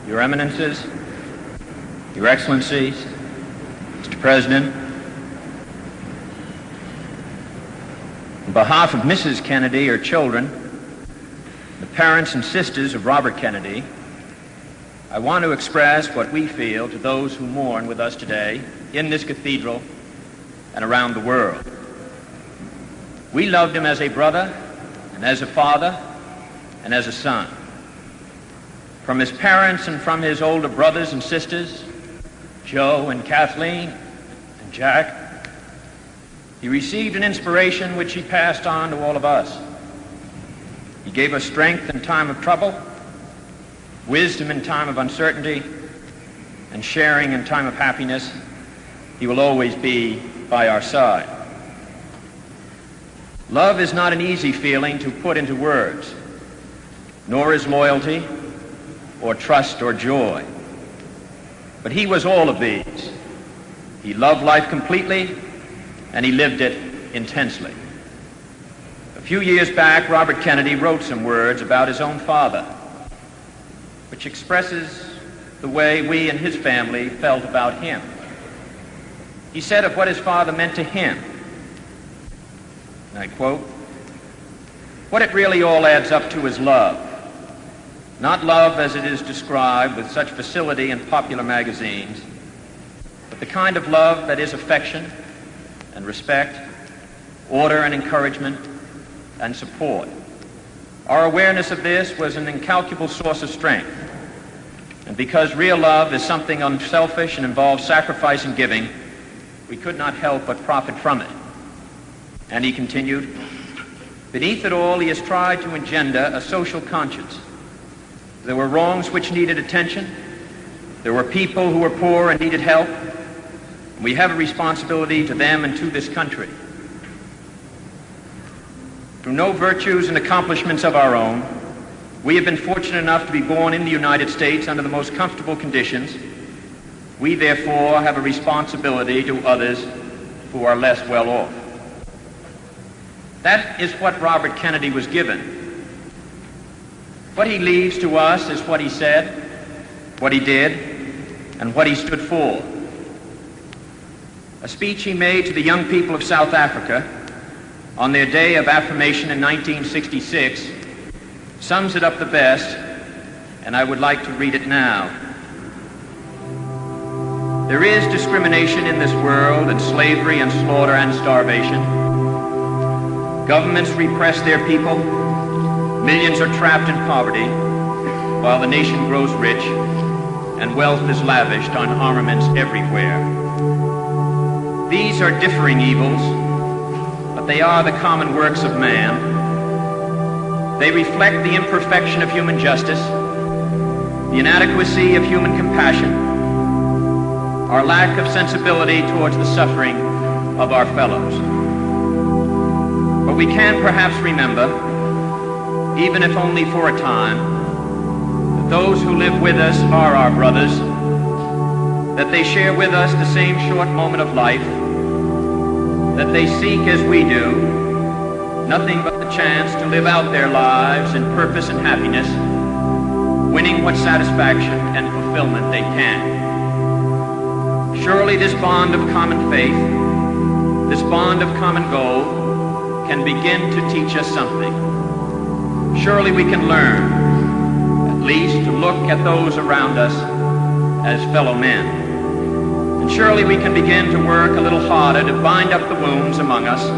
Your Eminences, Your Excellencies, Mr. President, on behalf of Mrs. Kennedy, her children, the parents and sisters of Robert Kennedy, I want to express what we feel to those who mourn with us today in this cathedral and around the world. We loved him as a brother and as a father and as a son. From his parents and from his older brothers and sisters, Joe and Kathleen and Jack, he received an inspiration which he passed on to all of us. He gave us strength in time of trouble, wisdom in time of uncertainty, and sharing in time of happiness. He will always be by our side. Love is not an easy feeling to put into words, nor is loyalty or trust or joy. But he was all of these. He loved life completely, and he lived it intensely. A few years back, Robert Kennedy wrote some words about his own father, which expresses the way we and his family felt about him. He said of what his father meant to him, and I quote, "What it really all adds up to is love. Not love as it is described with such facility in popular magazines, but the kind of love that is affection and respect, order and encouragement and support. Our awareness of this was an incalculable source of strength. And because real love is something unselfish and involves sacrifice and giving, we could not help but profit from it." And he continued, "Beneath it all, he has tried to engender a social conscience. There were wrongs which needed attention. There were people who were poor and needed help. And we have a responsibility to them and to this country. Through no virtues and accomplishments of our own, we have been fortunate enough to be born in the United States under the most comfortable conditions. We therefore have a responsibility to others who are less well off." That is what Robert Kennedy was given. What he leaves to us is what he said, what he did, and what he stood for. A speech he made to the young people of South Africa on their day of affirmation in 1966 sums it up the best, and I would like to read it now. "There is discrimination in this world, and slavery and slaughter and starvation. Governments repress their people. Millions are trapped in poverty, while the nation grows rich, and wealth is lavished on armaments everywhere. These are differing evils, but they are the common works of man. They reflect the imperfection of human justice, the inadequacy of human compassion, our lack of sensibility towards the suffering of our fellows. But we can perhaps remember, even if only for a time, that those who live with us are our brothers, that they share with us the same short moment of life, that they seek, as we do, nothing but the chance to live out their lives in purpose and happiness, winning what satisfaction and fulfillment they can. Surely this bond of common faith, this bond of common goal, can begin to teach us something. Surely we can learn, at least, to look at those around us as fellow men. And surely we can begin to work a little harder to bind up the wounds among us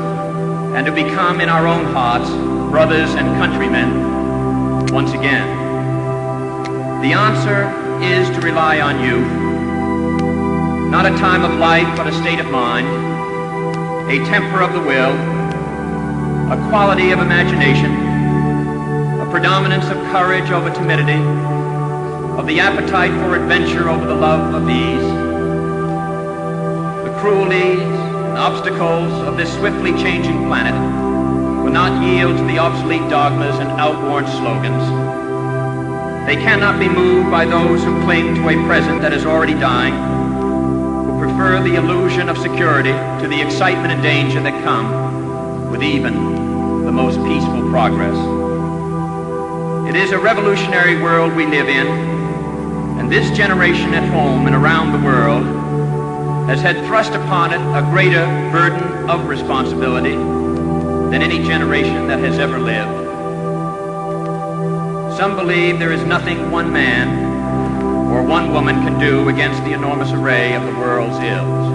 and to become in our own hearts brothers and countrymen once again. The answer is to rely on youth, not a time of life but a state of mind, a temper of the will, a quality of imagination, a predominance of courage over timidity, of the appetite for adventure over the love of ease. The cruelties and obstacles of this swiftly changing planet will not yield to the obsolete dogmas and outworn slogans. They cannot be moved by those who cling to a present that is already dying, who prefer the illusion of security to the excitement and danger that come with even the most peaceful progress. It is a revolutionary world we live in, And this generation at home and around the world has had thrust upon it a greater burden of responsibility than any generation that has ever lived. Some believe there is nothing one man or one woman can do against the enormous array of the world's ills.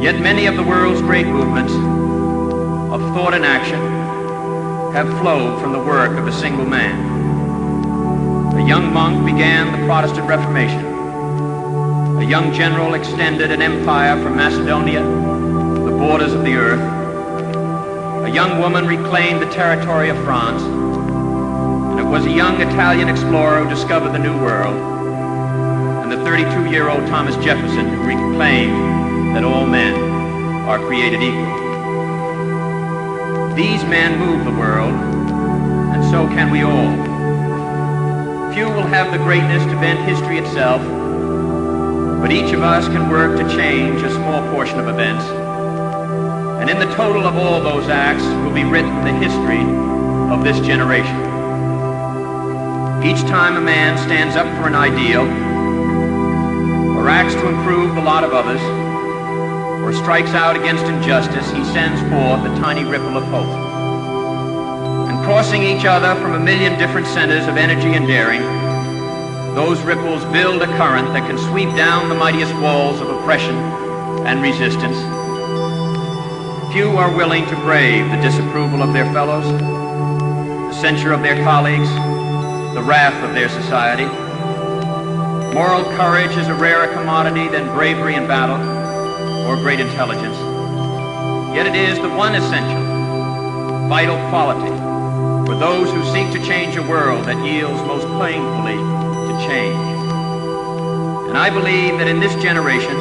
Yet many of the world's great movements of thought and action have flowed from the work of a single man. A young monk began the Protestant Reformation. A young general extended an empire from Macedonia to the borders of the earth. A young woman reclaimed the territory of France. And it was a young Italian explorer who discovered the New World. And the 32-year-old Thomas Jefferson who reclaimed that all men are created equal. These men move the world, and so can we all. Few will have the greatness to bend history itself, but each of us can work to change a small portion of events. And in the total of all those acts will be written the history of this generation. Each time a man stands up for an ideal, or acts to improve the lot of others, or strikes out against injustice, he sends forth a tiny ripple of hope. And crossing each other from a million different centers of energy and daring, those ripples build a current that can sweep down the mightiest walls of oppression and resistance. Few are willing to brave the disapproval of their fellows, the censure of their colleagues, the wrath of their society. Moral courage is a rarer commodity than bravery in battle or great intelligence. Yet it is the one essential, vital quality for those who seek to change a world that yields most painfully to change. And I believe that in this generation,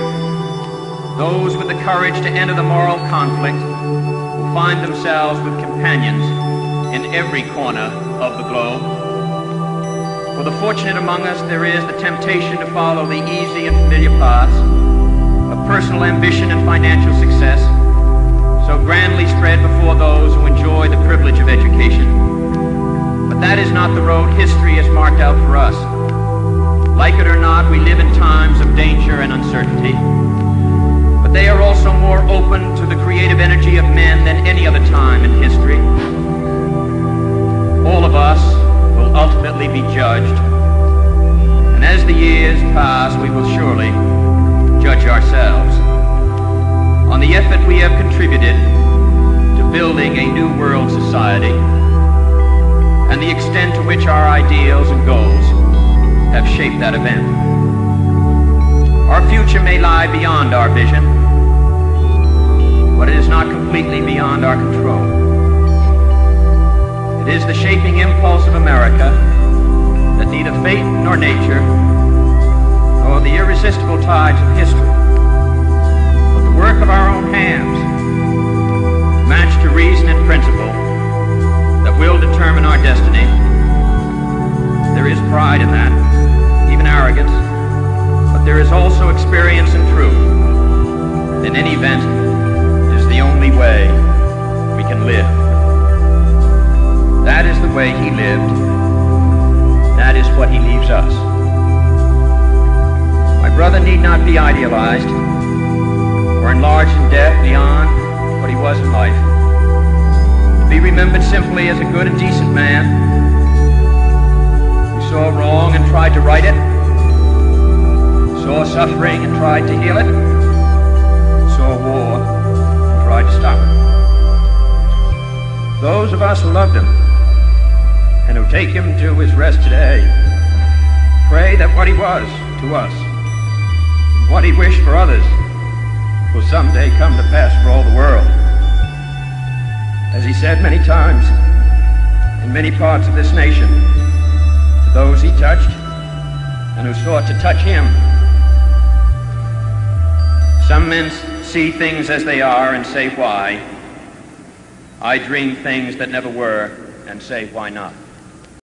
those with the courage to enter the moral conflict will find themselves with companions in every corner of the globe. For the fortunate among us, there is the temptation to follow the easy and familiar paths of personal ambition and financial success, so grandly spread before those who enjoy the privilege of education. But that is not the road history has marked out for us. Like it or not, we live in times of danger and uncertainty, but they are also more open to the creative energy of men than any other time in history. All of us will ultimately be judged, and as the years pass, we will surely judge ourselves on the effort we have contributed to building a new world society and the extent to which our ideals and goals have shaped that event. Our future may lie beyond our vision, but it is not completely beyond our control. It is the shaping impulse of America that neither fate nor nature nor the irresistible tides of history, but the work of our own hands, matched to reason and principle, that will determine our destiny. There is pride in that, even arrogance, but there is also experience and truth. In any event, it is the only way we can live. That is the way he lived. That is what he leaves us. My brother need not be idealized or enlarged in death beyond what he was in life. To be remembered simply as a good and decent man who saw wrong and tried to right it, saw suffering and tried to heal it, saw war and tried to stop it. Those of us who loved him and who take him to his rest today pray that what he was to us, what he wished for others, will someday come to pass for all the world. As he said many times in many parts of this nation, to those he touched and who sought to touch him, some men see things as they are and say why. I dream things that never were and say why not.